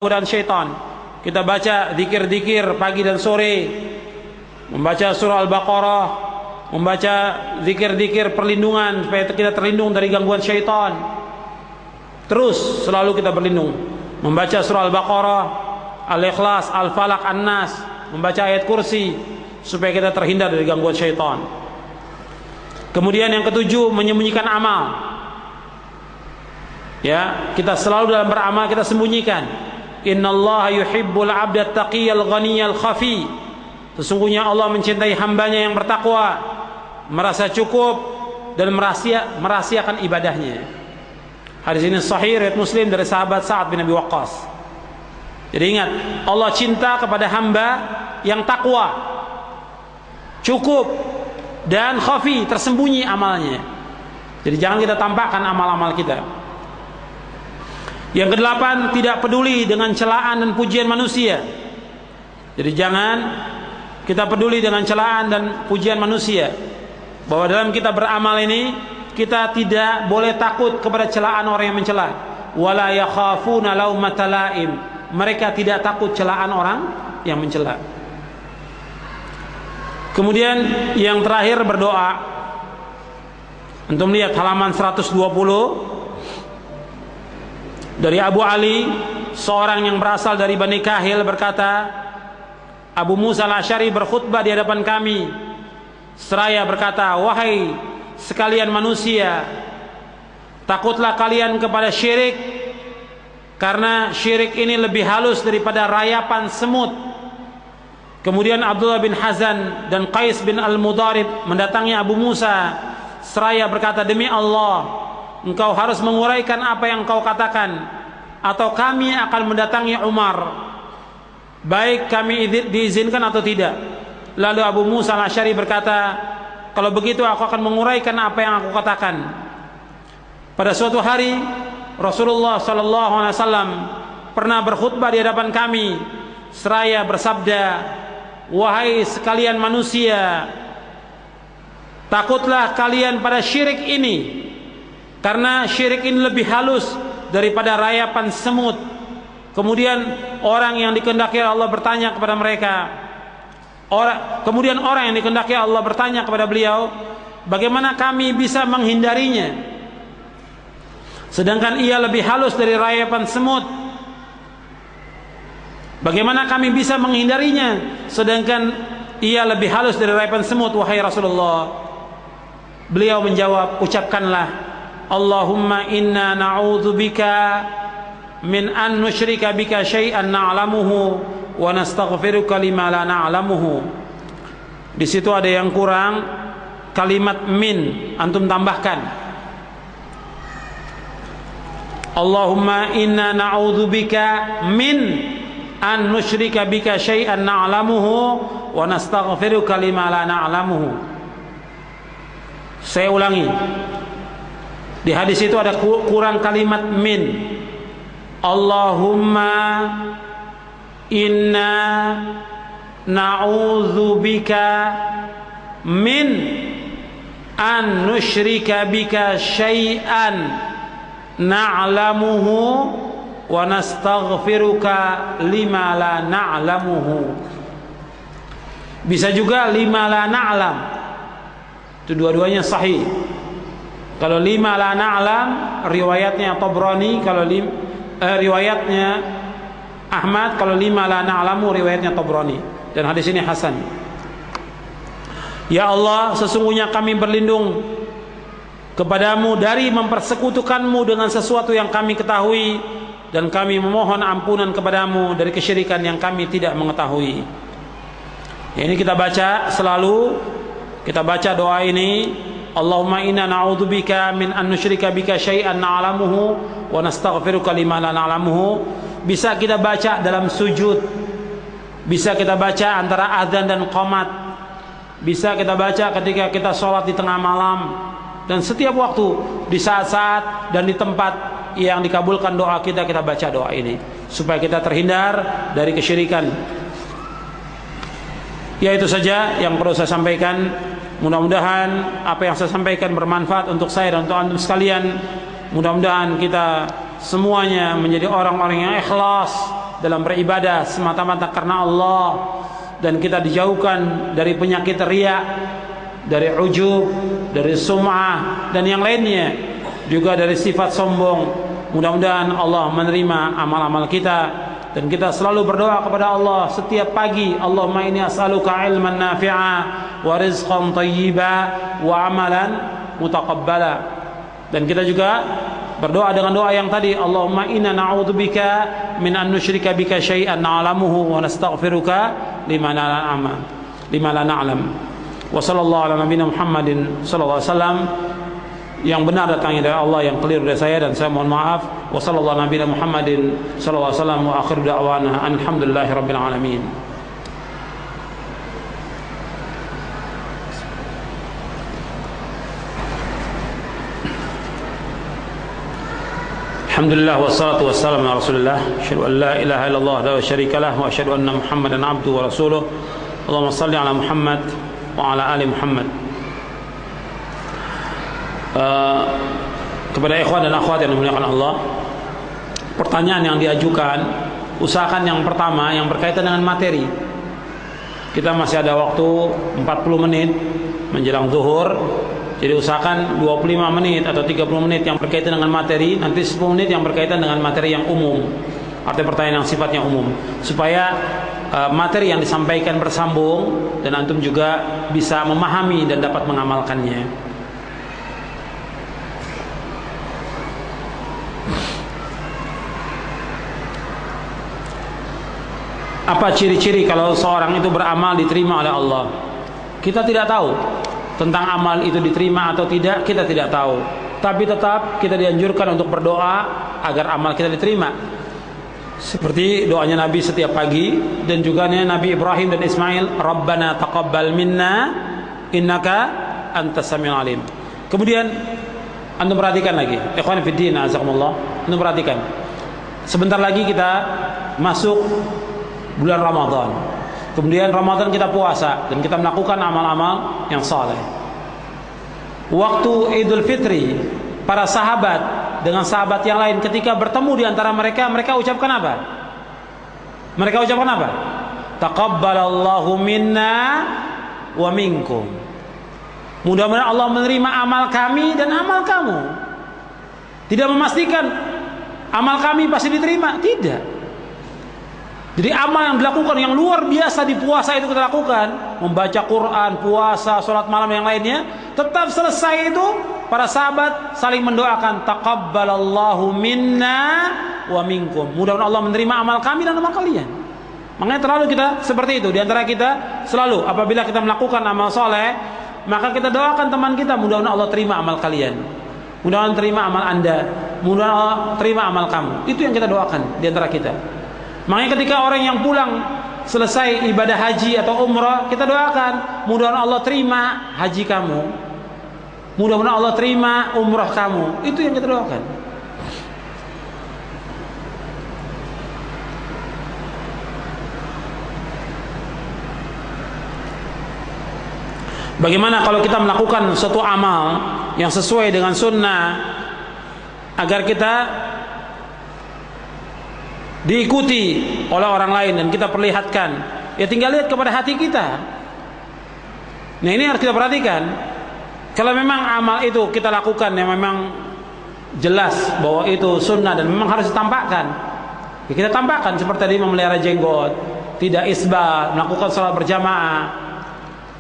godaan syaitan. Kita baca zikir-zikir pagi dan sore, membaca surah Al-Baqarah, membaca zikir-zikir perlindungan supaya kita terlindung dari gangguan syaitan. Terus selalu kita berlindung, membaca surah Al-Baqarah, Al-Ikhlas, Al-Falaq, An-Nas, membaca ayat kursi supaya kita terhindar dari gangguan syaitan. Kemudian yang ketujuh, menyembunyikan amal. Ya, kita selalu dalam beramal kita sembunyikan. Innallaha yuhibbul 'abda taqiyal ghaniyal khafi. Sesungguhnya Allah mencintai hambanya yang bertakwa, merasa cukup dan merahasiakan ibadahnya. Hadis ini sahih riwayat Muslim dari sahabat Sa'ad bin Abi Waqqas. Jadi ingat, Allah cinta kepada hamba yang takwa, cukup dan khafi, tersembunyi amalnya. Jadi jangan kita tampakkan amal-amal kita. Yang kedelapan, tidak peduli dengan celaan dan pujian manusia. Jadi jangan kita peduli dengan celaan dan pujian manusia. Bahwa dalam kita beramal ini, kita tidak boleh takut kepada celaan orang yang mencela. Wala yakhafuna laumata laim. Mereka tidak takut celaan orang yang mencela. Kemudian yang terakhir, berdoa. Antum lihat halaman 120. Dari Abu Ali, seorang yang berasal dari Bani Kahil, berkata, Abu Musa al-Asy'ari berkhutbah di hadapan kami seraya berkata, wahai sekalian manusia, takutlah kalian kepada syirik, karena syirik ini lebih halus daripada rayapan semut. Kemudian Abdullah bin Hazan dan Qais bin Al-Mudarib mendatangi Abu Musa seraya berkata, demi Allah, engkau harus menguraikan apa yang engkau katakan, atau kami akan mendatangi Umar, baik kami diizinkan atau tidak. Lalu Abu Musa al-Asy'ari berkata, kalau begitu aku akan menguraikan apa yang aku katakan. Pada suatu hari Rasulullah SAW pernah berkhutbah di hadapan kami seraya bersabda, wahai sekalian manusia, takutlah kalian pada syirik ini, karena syirik ini lebih halus daripada rayapan semut. Kemudian orang yang dikehendaki Allah bertanya kepada mereka. Kemudian orang yang dikehendaki Allah bertanya kepada beliau, bagaimana kami bisa menghindarinya? Sedangkan ia lebih halus dari rayapan semut. Bagaimana kami bisa menghindarinya? Sedangkan ia lebih halus dari rayapan semut, wahai Rasulullah. Beliau menjawab, ucapkanlah, Allahumma inna na'udzubika min an nusyrika bika syai'an na'lamuhu wa nastaghfiruka lima la na'lamuhu. Di situ ada yang kurang, kalimat min antum tambahkan. Allahumma inna na'udzubika min an nusyrika bika syai'an na'lamuhu wa nastaghfiruka lima la na'lamuhu. Saya ulangi. Di hadis itu ada kurang kalimat min. Allahumma inna na'udzubika min an nusyrika bika syai'an na'lamuhu wa nastaghfiruka lima la na'lamuhu. Bisa juga lima la na'lam. Itu dua-duanya sahih. Kalau lima la na'lam riwayatnya Tabrani, kalau riwayatnya Ahmad, kalau lima la na'lamu riwayatnya Tabrani, dan hadis ini hasan. Ya Allah, sesungguhnya kami berlindung kepadamu dari mempersekutukanmu dengan sesuatu yang kami ketahui, dan kami memohon ampunan kepadamu dari kesyirikan yang kami tidak mengetahui. Ya, ini kita baca selalu, kita baca doa ini. Allahumma inna na'udzubika min an nusyrika bika syai'an na'lamuhu wa nastaghfiruka lima la na'lamuhu. Bisa kita baca dalam sujud, bisa kita baca antara azan dan qomat, bisa kita baca ketika kita sholat di tengah malam, dan setiap waktu, di saat-saat dan di tempat yang dikabulkan doa kita, kita baca doa ini supaya kita terhindar dari kesyirikan. Ya, itu saja yang perlu saya sampaikan. Mudah-mudahan apa yang saya sampaikan bermanfaat untuk saya dan untuk antum sekalian. Mudah-mudahan kita semuanya menjadi orang-orang yang ikhlas dalam beribadah semata-mata karena Allah, dan kita dijauhkan dari penyakit riya, dari ujub, dari sum'ah dan yang lainnya, juga dari sifat sombong. Mudah-mudahan Allah menerima amal-amal kita, dan kita selalu berdoa kepada Allah setiap pagi, Allahumma inni as'aluka ilman nafi'a wa rizqan thayyiba wa amalan mutaqabbala. Dan kita juga berdoa dengan doa yang tadi, Allahumma inna na'udzubika min an nusyrika bika syai'an na'lamuhu wa nastaghfiruka lima la na'lam. Wa sallallahu ala nabiyina Muhammadin sallallahu alaihi wasallam. Yang benar datangnya dari Allah, yang keliru dari saya, dan saya mohon maaf. Wa sallallahu ala nabiyina Muhammadin sallallahu alaihi wasallam, wa akhiru da'wana alhamdulillahi rabbil alamin. Alhamdulillah wassalatu wassalamu ala Rasulillah. Asyhadu an la ilaha illallah la syarika lah wa asyhadu anna Muhammadan abduhu wa rasuluh. Allahumma shalli ala Muhammad wa ala ali Muhammad. Kepada ikhwan dan akhwat yang dimuliakan Allah, pertanyaan yang diajukan, usahakan yang pertama yang berkaitan dengan materi. Kita masih ada waktu 40 menit menjelang zuhur. Jadi usahakan 25 menit atau 30 menit yang berkaitan dengan materi, nanti 10 menit yang berkaitan dengan materi yang umum. Artinya pertanyaan yang sifatnya umum, supaya materi yang disampaikan bersambung dan antum juga bisa memahami dan dapat mengamalkannya. Apa ciri-ciri kalau seorang itu beramal diterima oleh Allah? Kita tidak tahu. Tentang amal itu diterima atau tidak, kita tidak tahu. Tapi tetap kita dianjurkan untuk berdoa agar amal kita diterima. Seperti doanya Nabi setiap pagi, dan juga Nabi Ibrahim dan Ismail, Rabbana taqabbal minna innaka antas samiul alim. Kemudian antum perhatikan lagi, ikhwan fiddin azakumullah, antum perhatikan. Sebentar lagi kita masuk bulan Ramadan. Kemudian Ramadan kita puasa dan kita melakukan amal-amal yang saleh. Waktu Idul Fitri, para sahabat dengan sahabat yang lain ketika bertemu di antara mereka, mereka ucapkan apa? Mereka ucapkan apa? Taqabbalallahu minna wa minkum. Mudah-mudahan Allah menerima amal kami dan amal kamu. Tidak memastikan amal kami pasti diterima, tidak. Jadi amal yang dilakukan yang luar biasa di puasa itu kita lakukan, membaca Quran, puasa, sholat malam yang lainnya, tetap selesai itu para sahabat saling mendoakan, taqabbalallahu minna wa minkum. Mudah-mudahan Allah menerima amal kami dan amal kalian. Makanya terlalu kita seperti itu. Di antara kita selalu apabila kita melakukan amal soleh, maka kita doakan teman kita, mudah-mudahan Allah terima amal kalian, mudah-mudahan terima amal anda, mudah-mudahan Allah terima amal kamu. Itu yang kita doakan di antara kita. Makanya ketika orang yang pulang selesai ibadah haji atau umrah, kita doakan, mudah-mudahan Allah terima haji kamu, mudah-mudahan Allah terima umrah kamu. Itu yang kita doakan. Bagaimana kalau kita melakukan suatu amal yang sesuai dengan sunnah agar kita diikuti oleh orang lain dan kita perlihatkan? Ya tinggal lihat kepada hati kita. Nah ini harus kita perhatikan. Kalau memang amal itu kita lakukan yang memang jelas bahwa itu sunnah dan memang harus ditampakkan, ya kita tampakkan. Seperti tadi memelihara jenggot, tidak isbal, melakukan salat berjamaah,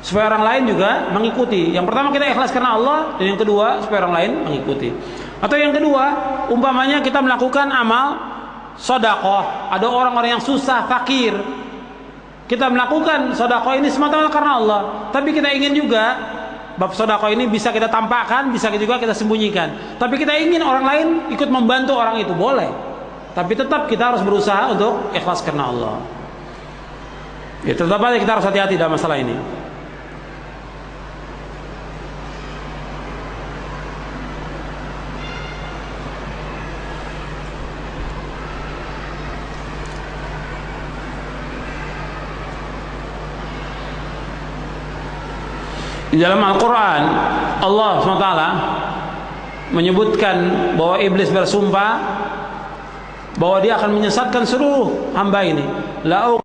supaya orang lain juga mengikuti. Yang pertama kita ikhlas karena Allah, dan yang kedua supaya orang lain mengikuti. Atau yang kedua, umpamanya kita melakukan amal sedekah, ada orang-orang yang susah, fakir, kita melakukan sedekah ini semata-mata karena Allah, tapi kita ingin juga bab sedekah ini bisa kita tampakkan, bisa juga kita sembunyikan, tapi kita ingin orang lain ikut membantu orang itu, boleh, tapi tetap kita harus berusaha untuk ikhlas karena Allah. Ya tetap aja kita harus hati-hati dalam masalah ini. Di dalam Al-Quran Allah SWT menyebutkan bahwa iblis bersumpah bahwa dia akan menyesatkan seluruh hamba ini. La